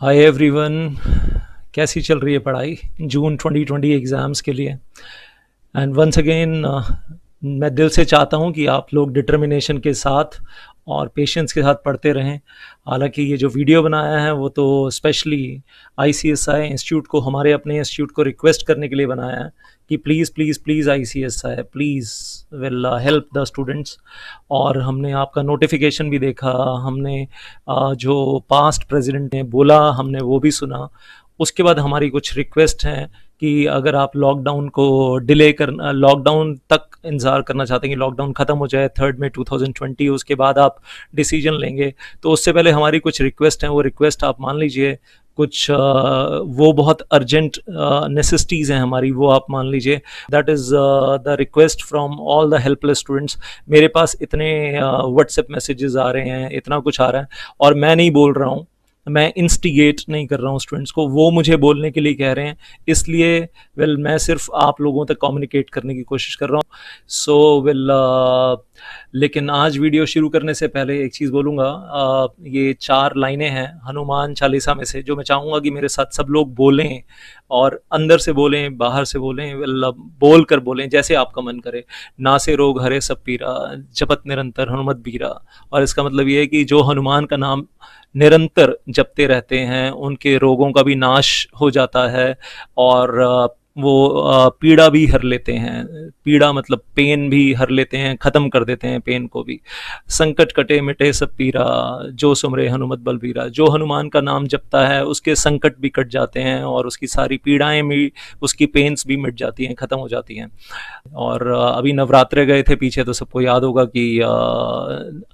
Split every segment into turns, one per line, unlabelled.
Hi everyone. कैसी चल रही है पढ़ाई जून 2020 एग्ज़ाम्स के लिए? एंड वंस अगेन मैं दिल से चाहता हूँ कि आप लोग डिटर्मिनेशन के साथ और पेशेंस के साथ पढ़ते रहें। हालांकि ये जो वीडियो बनाया है वो तो स्पेशली आईसीएसआई इंस्टीट्यूट को, हमारे अपने इंस्टीट्यूट को रिक्वेस्ट करने के लिए बनाया है कि please please please ICSI please will help the students. और हमने आपका नोटिफिकेशन भी देखा, हमने जो पास्ट प्रेसिडेंट ने बोला हमने वो भी सुना। उसके बाद हमारी कुछ रिक्वेस्ट हैं कि अगर आप लॉकडाउन को डिले करना, लॉकडाउन तक इंतज़ार करना चाहते हैं कि लॉकडाउन ख़त्म हो जाए 3 मई 2020, उसके बाद आप डिसीजन लेंगे, तो उससे पहले हमारी कुछ रिक्वेस्ट हैं, वो रिक्वेस्ट आप मान लीजिए। कुछ वो बहुत अर्जेंट नेसेसिटीज़ हैं हमारी, वो आप मान लीजिए। That is the request from all the helpless students. मेरे पास इतने व्हाट्सएप मैसेजेस आ रहे हैं, इतना कुछ आ रहा है, और मैं नहीं बोल रहा हूँ, मैं इंस्टिगेट नहीं कर रहा हूँ स्टूडेंट्स को, वो मुझे बोलने के लिए कह रहे हैं। इसलिए मैं सिर्फ आप लोगों तक कम्युनिकेट करने की कोशिश कर रहा हूँ। सो लेकिन आज वीडियो शुरू करने से पहले एक चीज़ बोलूँगा। ये 4 लाइनें हैं हनुमान चालीसा में से, जो मैं चाहूँगा कि मेरे साथ सब लोग बोलें, और अंदर से बोलें, बाहर से बोलें, बोल कर बोलें जैसे आपका मन करे। नासे रोग हरे सब पीरा, जपत निरंतर हनुमत बीरा। और इसका मतलब ये है कि जो हनुमान का नाम निरंतर जपते रहते हैं उनके रोगों का भी नाश हो जाता है, और वो पीड़ा भी हर लेते हैं। पीड़ा मतलब पेन भी हर लेते हैं, ख़त्म कर देते हैं पेन को भी। संकट कटे मिटे सब पीरा, जो सुमरे हनुमत बलबीरा। जो हनुमान का नाम जपता है उसके संकट भी कट जाते हैं, और उसकी सारी पीड़ाएं भी, उसकी पेन्स भी मिट जाती हैं, ख़त्म हो जाती हैं। और अभी नवरात्रे गए थे पीछे, तो सबको याद होगा कि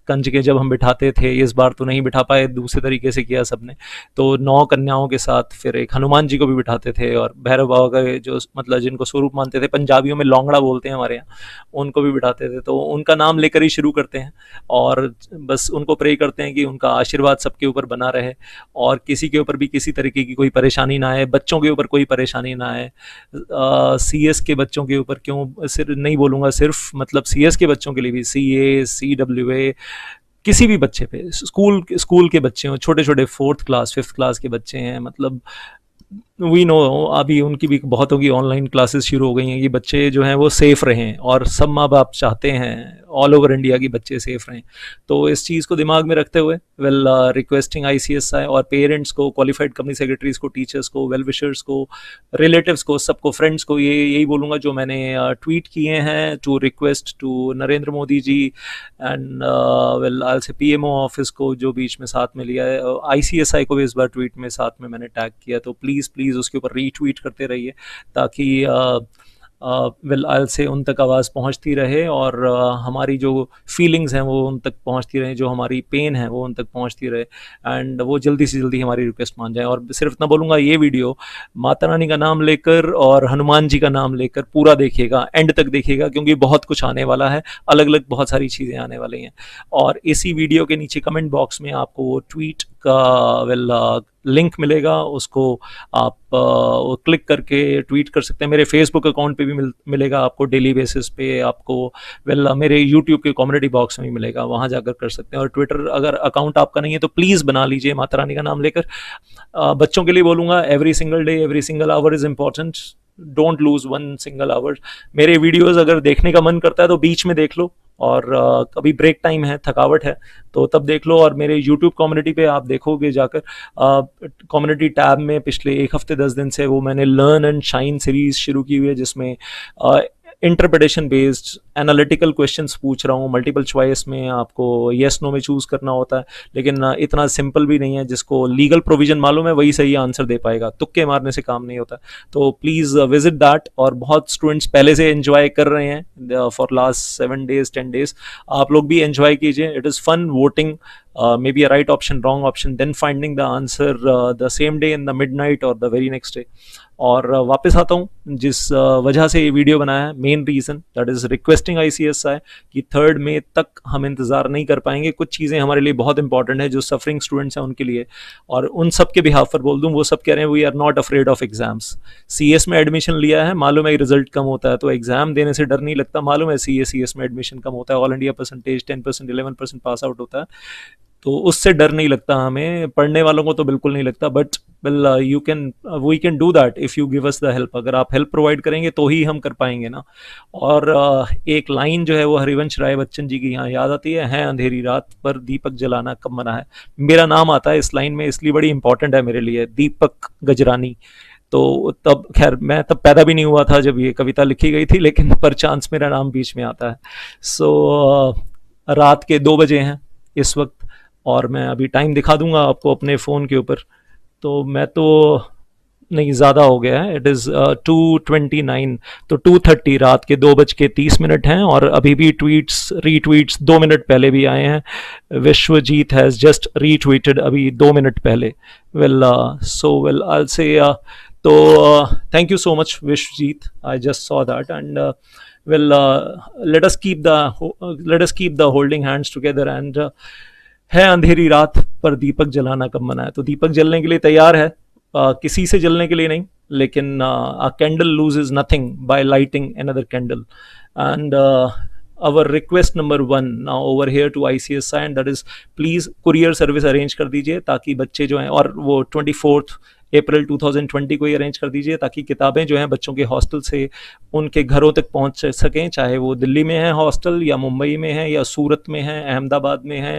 कंजके जब हम बिठाते थे, इस बार तो नहीं बिठा पाए, दूसरे तरीके से किया सबने। तो 9 कन्याओं के साथ फिर एक हनुमान जी को भी बिठाते थे, और भैरव बाबा का जो मतलब जिनको स्वरूप मानते थे, पंजाबियों में लौंगड़ा बोलते हैं हमारे यहाँ, उनको भी बिठाते थे। तो उनका नाम लेकर ही शुरू करते हैं, और बस उनको प्रे करते हैं कि उनका आशीर्वाद सबके ऊपर बना रहे, और किसी के ऊपर भी किसी तरीके की कोई परेशानी ना आए, बच्चों के ऊपर कोई परेशानी ना आए। सीएस के बच्चों के ऊपर क्यों सिर्फ नहीं बोलूँगा, सिर्फ मतलब सीएस के बच्चों के लिए भी, सीए सीडब्ल्यूए, किसी भी बच्चे पे, स्कूल के बच्चे हों, छोटे छोटे 4th क्लास 5th क्लास के बच्चे हैं, मतलब वी नो अभी उनकी भी बहुतों की ऑनलाइन क्लासेस शुरू हो गई हैं, कि बच्चे जो हैं वो सेफ़ रहें, और सब माँ बाप चाहते हैं ऑल ओवर इंडिया की बच्चे सेफ़ रहें। तो इस चीज़ को दिमाग में रखते हुए रिक्वेस्टिंग आईसीएसआई और पेरेंट्स को, क्वालिफाइड कंपनी सेक्रेटरीज को, टीचर्स को, वेल विशर्स को, रिलेटिव्स को, सबको, फ्रेंड्स को, ये यही बोलूँगा जो मैंने ट्वीट किए हैं, to request to Narendra Modi ji and I say PMO office को जो बीच में साथ में लिया है, आईसीएसआई को भी इस बार ट्वीट में साथ में मैंने टैग किया। तो प्लीज़ प्लीज़ उसके ऊपर रीट्वीट करते रहिए, ताकि आई से उन तक आवाज़ पहुंचती रहे, और हमारी जो फीलिंग्स हैं वो उन तक पहुंचती रहें, जो हमारी पेन है वो उन तक पहुंचती रहे, एंड वो जल्दी से जल्दी हमारी रिक्वेस्ट मान जाए। और सिर्फ इतना बोलूँगा, ये वीडियो माता रानी का नाम लेकर और हनुमान जी का नाम लेकर पूरा देखिएगा, एंड तक देखिएगा, क्योंकि बहुत कुछ आने वाला है, अलग अलग बहुत सारी चीज़ें आने वाली हैं। और इसी वीडियो के नीचे कमेंट बॉक्स में आपको वो ट्वीट का लिंक मिलेगा, उसको आप क्लिक करके ट्वीट कर सकते हैं। मेरे फेसबुक अकाउंट पे भी मिलेगा आपको डेली बेसिस पे, आपको मेरे यूट्यूब के कम्युनिटी बॉक्स में भी मिलेगा, वहाँ जाकर कर सकते हैं। और ट्विटर अगर अकाउंट आपका नहीं है तो प्लीज़ बना लीजिए, माता रानी का नाम लेकर। बच्चों के लिए बोलूँगा, every single day, every single hour is important, don't lose one single hour. मेरे वीडियोज़ अगर देखने का मन करता है तो बीच में देख लो, और कभी ब्रेक टाइम है, थकावट है, तो तब देख लो। और मेरे यूट्यूब कम्युनिटी पे आप देखोगे जाकर, कम्युनिटी टैब में पिछले 1 हफ्ते 10 दिन से वो मैंने लर्न एंड शाइन सीरीज शुरू की हुई है, जिसमें इंटरप्रिटेशन बेस्ड एनालिटिकल क्वेश्चंस पूछ रहा हूँ। मल्टीपल चॉइस में आपको येस नो में चूज़ करना होता है, लेकिन इतना सिंपल भी नहीं है। जिसको लीगल प्रोविजन मालूम है वही सही आंसर दे पाएगा, तुक्के मारने से काम नहीं होता। तो प्लीज़ विजिट दैट। और बहुत स्टूडेंट्स पहले से एंजॉय कर रहे हैं फॉर लास्ट 7 days 10 days, आप लोग भी एंजॉय कीजिए। It is fun voting, maybe a right option, wrong option, then finding the answer the same day in the midnight or the very next day। और वापस आता हूँ, जिस वजह से ये वीडियो बनाया है, main reason that is requesting ICSI कि 3 मई तक हम इंतज़ार नहीं कर पाएंगे। कुछ चीज़ें हमारे लिए बहुत इंपॉर्टेंट है, जो सफरिंग स्टूडेंट्स हैं उनके लिए, और उन सब के बिहाफ पर बोल दूँ, वो सब कह रहे हैं we are not afraid of exams. CS में एडमिशन लिया है, मालूम है रिजल्ट कम होता है, तो एग्जाम देने से डर नहीं लगता। मालूम है सीएस में एडमिशन कम होता है, all India percentage 10% 11% pass out होता है। तो उससे डर नहीं लगता हमें, पढ़ने वालों को तो बिल्कुल नहीं लगता। But well you can we can do that if you give us the help. अगर आप हेल्प प्रोवाइड करेंगे तो ही हम कर पाएंगे ना। और एक लाइन जो है वो हरिवंश राय बच्चन जी की यहाँ याद आती है अंधेरी रात पर दीपक जलाना कब मना है। मेरा नाम आता है इस लाइन में, इसलिए बड़ी इंपॉर्टेंट है मेरे लिए, दीपक गजरानी। तो तब खैर मैं तब पैदा भी नहीं हुआ था जब ये कविता लिखी गई थी, लेकिन पर चांस मेरा नाम बीच में आता है। सो रात के 2 बजे हैं इस वक्त, और मैं अभी टाइम दिखा दूंगा आपको अपने फ़ोन के ऊपर। तो मैं तो नहीं, ज़्यादा हो गया है, इट इज़ 2:29। तो 2:30, रात के 2:30 हैं, और अभी भी ट्वीट्स रीट्वीट्स 2 मिनट पहले भी आए हैं। विश्वजीत हैज़ जस्ट रीट्वीटेड अभी 2 मिनट पहले। Well so well I say तो thank you so much Vishwajit, I just saw that. And well let us keep the let us keep the holding hands together and है अंधेरी रात पर दीपक जलाना कब मना है। तो दीपक जलने के लिए तैयार है, किसी से जलने के लिए नहीं, लेकिन a candle loses nothing by lighting another candle. And our request number 1 now over here to ICSI, and that is please courier service arrange कर दीजिए, ताकि बच्चे जो हैं, और वो 24 अप्रैल 2020 को ही अरेंज कर दीजिए, ताकि किताबें जो हैं बच्चों के हॉस्टल से उनके घरों तक पहुंच सकें, चाहे वो दिल्ली में है हॉस्टल, या मुंबई में है, या सूरत में है, अहमदाबाद में है,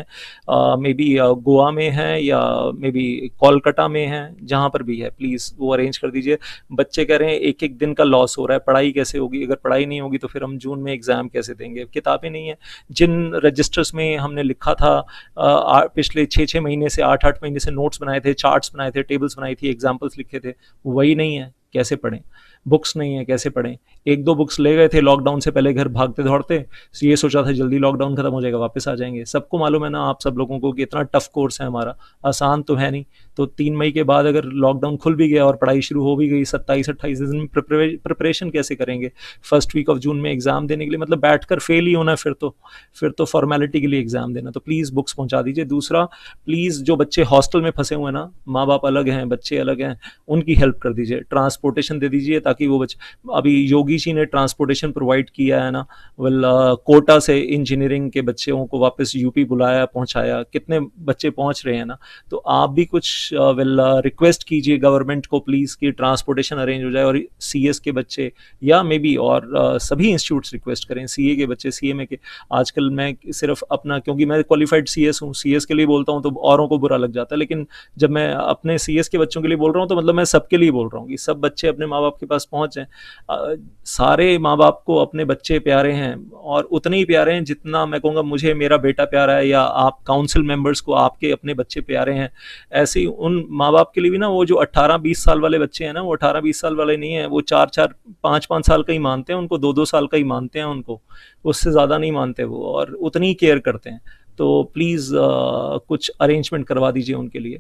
मे बी गोवा में है, या मे बी कोलकाता में है, जहाँ पर भी है प्लीज़ वो अरेंज कर दीजिए। बच्चे कह रहे हैं एक एक दिन का लॉस हो रहा है, पढ़ाई कैसे होगी? अगर पढ़ाई नहीं होगी तो फिर हम जून में एग्ज़ाम कैसे देंगे? किताबें नहीं है। जिन रजिस्टर्स में हमने लिखा था पिछले 6-6 महीने से, 8-8 महीने से नोट्स बनाए थे, चार्ट्स बनाए थे, टेबल्स बनाई थी, एग्जाम्पल्स लिखे थे, वही नहीं है, कैसे पढ़ें? बुक्स नहीं है, कैसे पढ़ें? 1-2 बुक्स ले गए थे लॉकडाउन से पहले घर भागते दौड़ते, ये सोचा था जल्दी लॉकडाउन खत्म हो जाएगा वापस आ जाएंगे। सबको मालूम है ना, आप सब लोगों को, कि इतना टफ कोर्स है हमारा, आसान तो है नहीं। तो 3 मई के बाद अगर लॉकडाउन खुल भी गया और पढ़ाई शुरू हो भी गई 27-28 दिन में, प्रिपरेशन कैसे करेंगे? फर्स्ट वीक ऑफ जून में एग्जाम देने के लिए, मतलब बैठकर फेल ही होना, फिर तो फॉर्मेलिटी के लिए एग्जाम देना। तो प्लीज़ बुक्स पहुंचा दीजिए। दूसरा, प्लीज़ जो बच्चे हॉस्टल में फंसे हुए हैं ना, माँ बाप अलग हैं, बच्चे अलग हैं, उनकी हेल्प कर दीजिए, ट्रांसपोर्टेशन दे दीजिए, ताकि वो बच्चे, अभी योगी जी ने ट्रांसपोर्टेशन प्रोवाइड किया है ना, वेल कोटा से इंजीनियरिंग के बच्चों को वापस यूपी बुलाया, पहुंचाया, कितने बच्चे पहुंच रहे हैं ना। तो आप भी कुछ वेल रिक्वेस्ट कीजिए गवर्नमेंट को प्लीज़, कि ट्रांसपोर्टेशन अरेंज हो जाए, और सीएस के बच्चे, या मे बी और सभी इंस्टीट्यूट्स रिक्वेस्ट करें, सीए के बच्चे, सीएमए के। आजकल मैं सिर्फ अपना, क्योंकि मैं क्वालिफाइड सीएस हूँ, सीएस के लिए बोलता हूँ तो औरों को बुरा लग जाता है, लेकिन जब मैं अपने सीएस के बच्चों के लिए बोल रहा हूँ तो मतलब मैं सबके लिए बोल रहा हूँ, कि सब बच्चे अपने माँ बाप के पास पहुँच जाएं। सारे माँ बाप को अपने बच्चे प्यारे हैं, और उतने ही प्यारे हैं जितना मैं कहूँगा मुझे मेरा बेटा प्यारा है, या आप काउंसिल मेंबर्स को आपके अपने बच्चे प्यारे हैं। ऐसे ही उन माँ बाप के लिए भी ना, वो जो 18-20 साल वाले बच्चे हैं ना, वो 18-20 साल वाले नहीं है, वो 4-4 5-5 साल का ही मानते हैं उनको, 2-2 साल का ही मानते हैं उनको, उससे ज़्यादा नहीं मानते वो, और उतनी केयर करते हैं। तो प्लीज़ कुछ अरेंजमेंट करवा दीजिए उनके लिए।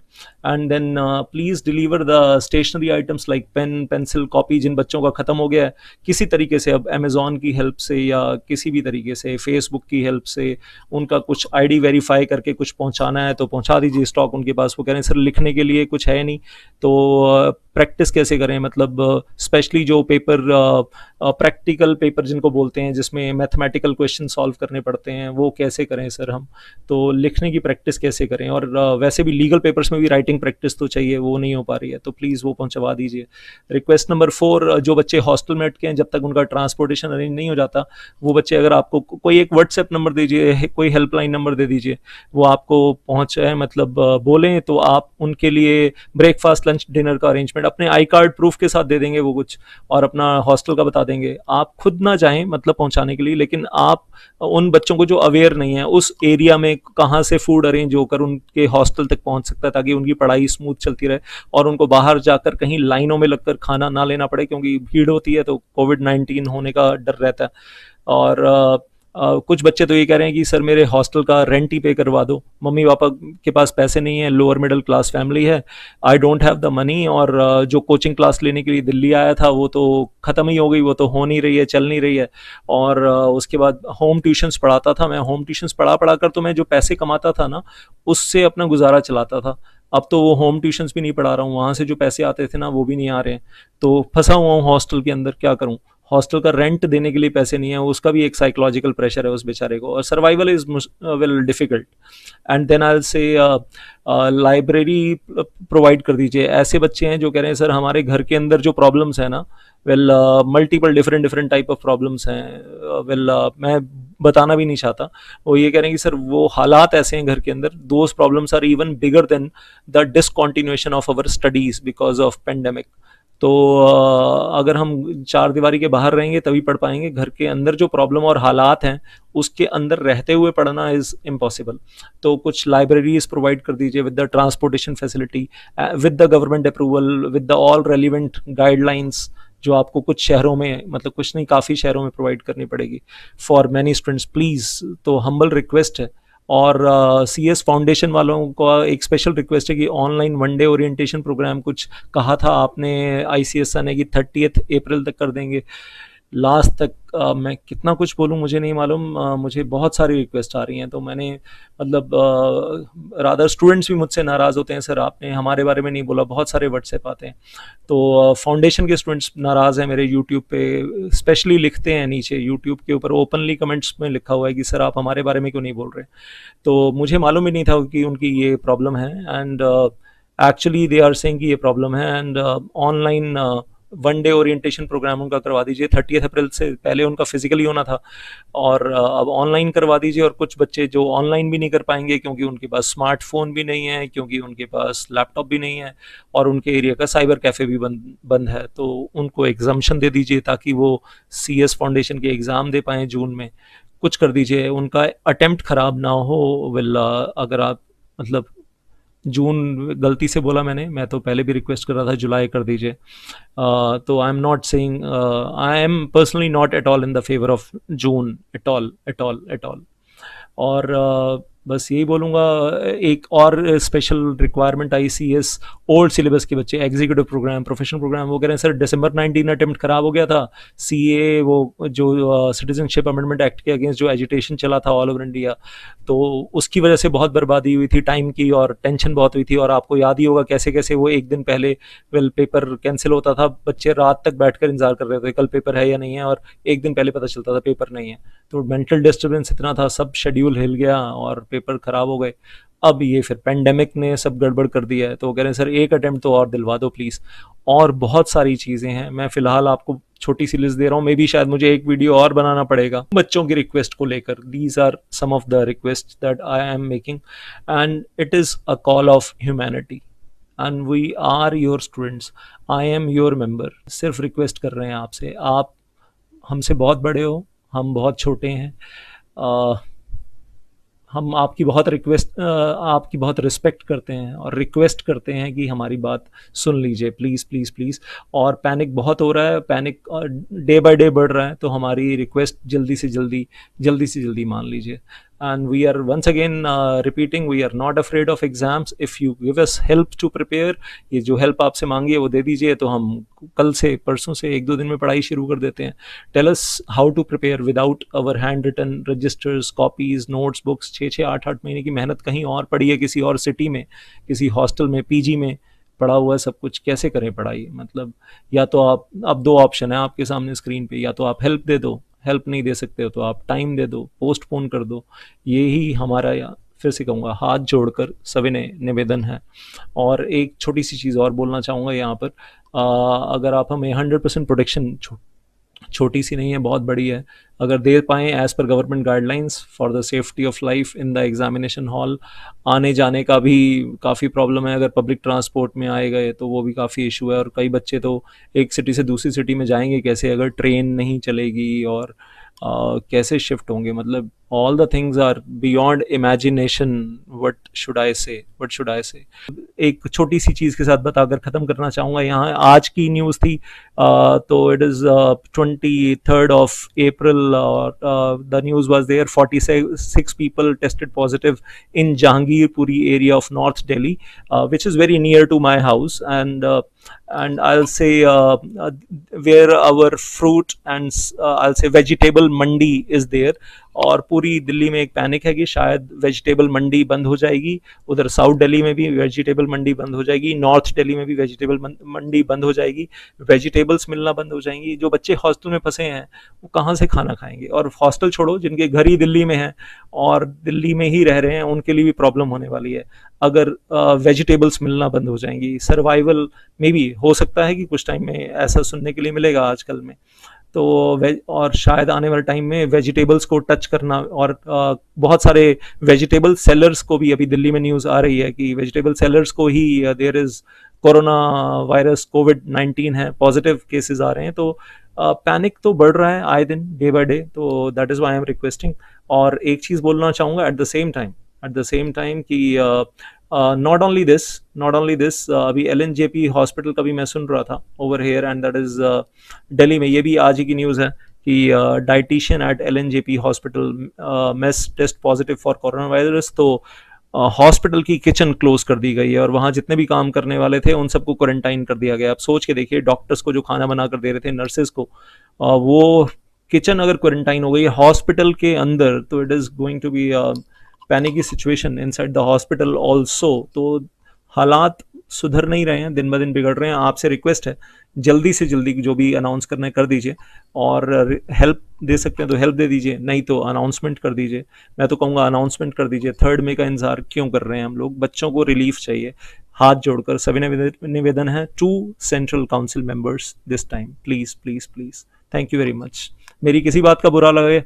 And then please deliver the stationery items like pen, pencil, copy, जिन बच्चों का ख़त्म हो गया है, किसी तरीके से, अब अमेज़ॉन की हेल्प से या किसी भी तरीके से, फेसबुक की हेल्प से, उनका कुछ आईडी वेरीफाई करके कुछ पहुंचाना है तो पहुंचा दीजिए, स्टॉक उनके पास। वो कह रहे हैं सर लिखने के लिए कुछ है नहीं, तो प्रैक्टिस कैसे करें? मतलब स्पेशली जो पेपर, प्रैक्टिकल पेपर जिनको बोलते हैं, जिसमें मैथमेटिकल क्वेश्चन सॉल्व करने पड़ते हैं, वो कैसे करें सर हम? तो लिखने की प्रैक्टिस कैसे करें? और वैसे भी लीगल पेपर्स में भी राइटिंग प्रैक्टिस तो चाहिए, वो नहीं हो पा रही है, तो प्लीज़ वो पहुंचवा दीजिए। रिक्वेस्ट नंबर 4, जो बच्चे हॉस्टल में अटके हैं, जब तक उनका ट्रांसपोर्टेशन अरेंज नहीं हो जाता, वो बच्चे, अगर आपको कोई एक व्हाट्सएप नंबर दीजिए, कोई हेल्पलाइन नंबर दे दीजिए, वो आपको पहुँचे, मतलब बोलें तो आप उनके लिए ब्रेकफास्ट, लंच, डिनर का अरेंजमेंट अपने आई कार्ड प्रूफ के साथ दे देंगे वो कुछ, और अपना हॉस्टल का बता देंगे। आप खुद ना चाहें मतलब पहुंचाने के लिए, लेकिन आप उन बच्चों को जो अवेयर नहीं है उस एरिया में कहाँ से फूड अरेंज होकर उनके हॉस्टल तक पहुंच सकता है, ताकि उनकी पढ़ाई स्मूथ चलती रहे, और उनको बाहर जाकर कहीं लाइनों में लगकर खाना ना लेना पड़े, क्योंकि भीड़ होती है तो कोविड-19 होने का डर रहता है। और कुछ बच्चे तो ये कह रहे हैं कि सर मेरे हॉस्टल का रेंट ही पे करवा दो, मम्मी पापा के पास पैसे नहीं है, लोअर मिडिल क्लास फैमिली है, I don't have the money. और जो कोचिंग क्लास लेने के लिए दिल्ली आया था वो तो ख़त्म ही हो गई, वो तो हो नहीं रही है, चल नहीं रही है। और उसके बाद होम ट्यूशन्स पढ़ाता था मैं, होम ट्यूशन्स पढ़ा कर तो मैं जो पैसे कमाता था ना, उससे अपना गुजारा चलाता था। अब तो वो होम ट्यूशन्स भी नहीं पढ़ा रहा हूँ, वहाँ से जो पैसे आते थे ना वो भी नहीं आ रहे हैं, तो फंसा हुआ हूँ हॉस्टल के अंदर, क्या करूँ? हॉस्टल का रेंट देने के लिए पैसे नहीं है, उसका भी एक साइकोलॉजिकल प्रेशर है उस बेचारे को, और survival is well difficult. And then I will say library provide कर दीजिए। ऐसे बच्चे हैं जो कह रहे हैं सर हमारे घर के अंदर जो प्रॉब्लम्स है ना, well multiple different different type of problems हैं, वेल मैं बताना भी नहीं चाहता। वो ये कह रहे हैं कि सर वो हालात ऐसे हैं घर के अंदर, those problems are even bigger than the discontinuation of our studies because of pandemic. तो अगर हम चार दीवारी के बाहर रहेंगे तभी पढ़ पाएंगे, घर के अंदर जो प्रॉब्लम और हालात हैं उसके अंदर रहते हुए पढ़ना इज़ इम्पॉसिबल। तो कुछ लाइब्रेरीज प्रोवाइड कर दीजिए with the transportation facility, with the government approval, with the all relevant guidelines, जो आपको कुछ शहरों में, मतलब कुछ नहीं काफ़ी शहरों में प्रोवाइड करनी पड़ेगी फॉर मैनी स्टूडेंट्स प्लीज़। तो हम्बल रिक्वेस्ट है। और सी एस फाउंडेशन वालों का एक स्पेशल रिक्वेस्ट है कि online one day orientation programme कुछ कहा था आपने आई सी एस ने कि 30 अप्रैल तक कर देंगे, लास्ट तक। मैं कितना कुछ बोलूँ मुझे नहीं मालूम, मुझे बहुत सारी रिक्वेस्ट आ रही हैं, तो मैंने मतलब रादर स्टूडेंट्स भी मुझसे नाराज़ होते हैं, सर आपने हमारे बारे में नहीं बोला, बहुत सारे व्हाट्सएप आते हैं। तो फाउंडेशन के स्टूडेंट्स नाराज़ हैं मेरे, यूट्यूब पे स्पेशली लिखते हैं, नीचे यूट्यूब के ऊपर ओपनली कमेंट्स में लिखा हुआ है कि सर आप हमारे बारे में क्यों नहीं बोल रहे। तो मुझे मालूम ही नहीं था कि उनकी ये प्रॉब्लम है, and actually they are saying कि ये प्रॉब्लम है। And online one day orientation programme उनका करवा दीजिए, 30 अप्रैल से पहले उनका फिजिकली होना था, और अब ऑनलाइन करवा दीजिए। और कुछ बच्चे जो ऑनलाइन भी नहीं कर पाएंगे क्योंकि उनके पास स्मार्टफोन भी नहीं है, क्योंकि उनके पास लैपटॉप भी नहीं है, और उनके एरिया का साइबर कैफ़े भी बंद है, तो उनको एग्जाम्शन दे दीजिए ताकि वो सी एस फाउंडेशन के एग्ज़ाम दे पाएँ जून में। कुछ कर दीजिए, उनका अटेम्प्ट ख़राब ना हो। विल अगर आप मतलब जून गलती से बोला मैंने, मैं तो पहले भी रिक्वेस्ट कर रहा था जुलाई कर दीजिए। तो I am not saying, I am personally not at all in the favour of June, at all at all at all. और बस यही बोलूँगा। एक और स्पेशल रिक्वायरमेंट आई सी एस ओल्ड सिलेबस के बच्चे, एग्जीक्यूटिव प्रोग्राम, प्रोफेशनल प्रोग्राम, वो कह रहे हैं सर दिसंबर 19 अटेम्प्ट खराब हो गया था, सी ए वो जो सिटीजनशिप अमेंडमेंट एक्ट के अगेंस्ट जो एजिटेशन चला था ऑल ओवर इंडिया, तो उसकी वजह से बहुत बर्बादी हुई थी टाइम की, और टेंशन बहुत हुई थी। और आपको याद ही होगा कैसे कैसे वो एक दिन पहले वेल पेपर कैंसिल होता था, बच्चे रात तक बैठकर इंतजार कर रहे थे कल पेपर है या नहीं है, और एक दिन पहले पता चलता था पेपर नहीं है। तो मेंटल डिस्टर्बेंस इतना था, सब शेड्यूल हिल गया और पेपर खराब हो गए। अब ये फिर पेंडेमिक ने सब गड़बड़ कर दिया है, तो वो कह रहे हैं सर एक अटेम्प्ट तो और दिलवा दो प्लीज़। और बहुत सारी चीज़ें हैं, मैं फ़िलहाल आपको छोटी सी लिस्ट दे रहा हूँ, मे बी शायद मुझे एक वीडियो और बनाना पड़ेगा बच्चों की रिक्वेस्ट को लेकर। These are some of the request that I am making, and it is a call of humanity, and we are your students, I am your member. सिर्फ रिक्वेस्ट कर रहे हैं आपसे, आप हमसे बहुत बड़े हो, हम बहुत छोटे हैं। हम आपकी बहुत रिस्पेक्ट करते हैं और रिक्वेस्ट करते हैं कि हमारी बात सुन लीजिए प्लीज़ प्लीज़ प्लीज़। और पैनिक बहुत हो रहा है, पैनिक डे बाय डे बढ़ रहा है, तो हमारी रिक्वेस्ट जल्दी से जल्दी मान लीजिए। And we are once again repeating, we are not afraid of exams, if you give us help to prepare. ये जो हेल्प आपसे मांगी है वो दे दीजिए, तो हम कल से परसों से एक दो दिन में पढ़ाई शुरू कर देते हैं। Tell us how to prepare without our hand written registers, copies, notes, books. 6-8 महीने की मेहनत कहीं और पड़ी है, किसी और सिटी में, किसी हॉस्टल में, पीजी में पड़ा हुआ है सब कुछ, कैसे करें पढ़ाई। मतलब या तो आप, अब दो ऑप्शन है आपके सामने स्क्रीन पे, या तो आप हेल्प दे दो, हेल्प नहीं दे सकते हो तो आप टाइम दे दो, पोस्टपोन कर दो। यही हमारा, या फिर से कहूँगा, हाथ जोड़कर सविनय निवेदन है। और एक छोटी सी चीज़ और बोलना चाहूँगा यहाँ पर, अगर आप हमें 100% प्रोटेक्शन, छोटी सी नहीं है, बहुत बड़ी है, अगर दे पाएँ as per government guidelines for the safety of life in the examination hall. आने जाने का भी काफ़ी प्रॉब्लम है, अगर पब्लिक ट्रांसपोर्ट में आए गए तो वो भी काफ़ी इशू है, और कई बच्चे तो एक सिटी से दूसरी सिटी में जाएंगे कैसे अगर ट्रेन नहीं चलेगी, और कैसे शिफ्ट होंगे। मतलब all the things are beyond imagination. What should I say. एक छोटी सी चीज़ के साथ बताकर ख़त्म करना चाहूँगा। यहाँ आज की न्यूज़ थी, तो it is 23rd of April, the news was there, 46 people tested positive in Jahangirpuri area of North Delhi, which is very near to my house, and I'll say where our fruit and I'll say vegetable mandi is there. और पूरी दिल्ली में एक panic है कि शायद vegetable मंडी बंद हो जाएगी, उधर साउथ दिल्ली में भी वेजिटेबल मंडी बंद हो जाएगी, नॉर्थ दिल्ली में भी वेजिटेबल मंडी बंद हो जाएगी, वेजिटेबल्स मिलना बंद हो जाएंगी। जो बच्चे हॉस्टल में फंसे हैं वो कहाँ से खाना खाएंगे, और हॉस्टल छोड़ो, जिनके घर ही दिल्ली में है और दिल्ली में ही रह रहे हैं, उनके लिए भी प्रॉब्लम होने वाली है अगर वेजिटेबल्स मिलना बंद हो जाएंगी। सर्वाइवल में भी हो सकता है कि कुछ टाइम में ऐसा सुनने के लिए मिलेगा आजकल में। तो और शायद आने वाले टाइम में वेजिटेबल्स को टच करना, और बहुत सारे वेजिटेबल सेलर्स को भी, अभी दिल्ली में न्यूज़ आ रही है कि वेजिटेबल सेलर्स को ही देयर इज़ कोरोना वायरस, कोविड-19 है, पॉजिटिव केसेस आ रहे हैं। तो पैनिक तो बढ़ रहा है आए दिन, डे बाय डे। तो that is why I am requesting. और एक चीज़ बोलना चाहूँगा एट द सेम टाइम कि नॉट ओनली दिस, अभी एलएनजेपी हॉस्पिटल का भी मैं सुन रहा था over here, and that is Delhi में। ये भी आज ही की न्यूज़ है कि dietitian at LNJP hospital mess test positive for corona virus. तो हॉस्पिटल की किचन क्लोज कर दी गई है और वहाँ जितने भी काम करने वाले थे उन सबको क्वारंटाइन कर दिया गया। आप सोच के देखिए, डॉक्टर्स को जो खाना बना कर दे रहे थे, नर्सेज को, वो किचन अगर क्वारंटाइन हो गई है हॉस्पिटल के अंदर, तो it is going to be panicky situation inside the hospital also. तो हालात सुधर नहीं रहे हैं, दिन ब दिन बिगड़ रहे हैं। आपसे रिक्वेस्ट है, जल्दी से जल्दी जो भी अनाउंस करना है कर दीजिए, और हेल्प दे सकते हैं तो हेल्प दे दीजिए, नहीं तो अनाउंसमेंट कर दीजिए। मैं तो कहूँगा अनाउंसमेंट कर दीजिए। 3 मई का इंतजार क्यों कर रहे हैं हम लोग? बच्चों को रिलीफ चाहिए। हाथ जोड़कर सभी निवेदन है to central council members this time, please please please. Thank you very much. मेरी किसी बात का बुरा लगे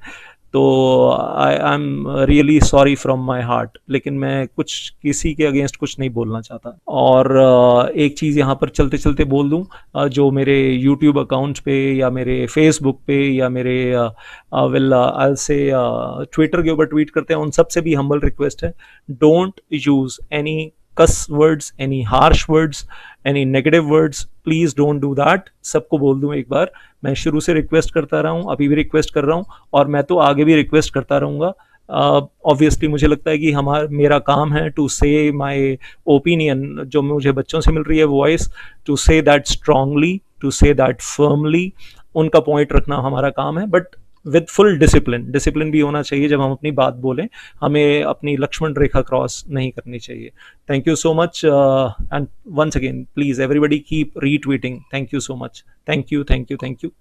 तो I am really sorry from my heart, लेकिन मैं कुछ किसी के अगेंस्ट कुछ नहीं बोलना चाहता। और एक चीज़ यहाँ पर चलते चलते बोल दूँ, जो मेरे यूट्यूब अकाउंट पे या मेरे फेसबुक पे या मेरे आई से ट्विटर के ऊपर ट्वीट करते हैं, उन सब से भी हम्बल रिक्वेस्ट है, don't use any cuss words, any harsh words, any negative words, please don't do that. सबको बोल दूं एक बार, मैं शुरू से रिक्वेस्ट करता रहा हूं, अभी भी रिक्वेस्ट कर रहा हूं, और मैं तो आगे भी रिक्वेस्ट करता रहूंगा। ऑब्वियसली मुझे लगता है कि मेरा काम है टू से माय ओपिनियन, जो मुझे बच्चों से मिल रही है voice, to say that strongly, to say that firmly. उनका पॉइंट रखना हमारा काम है, बट विद फुल डिसिप्लिन भी होना चाहिए जब हम अपनी बात बोलें। हमें अपनी लक्ष्मण रेखा क्रॉस नहीं करनी चाहिए। Thank you so much, and once again please everybody keep retweeting. Thank you so much. Thank you.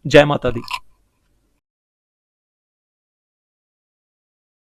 जय माता दी।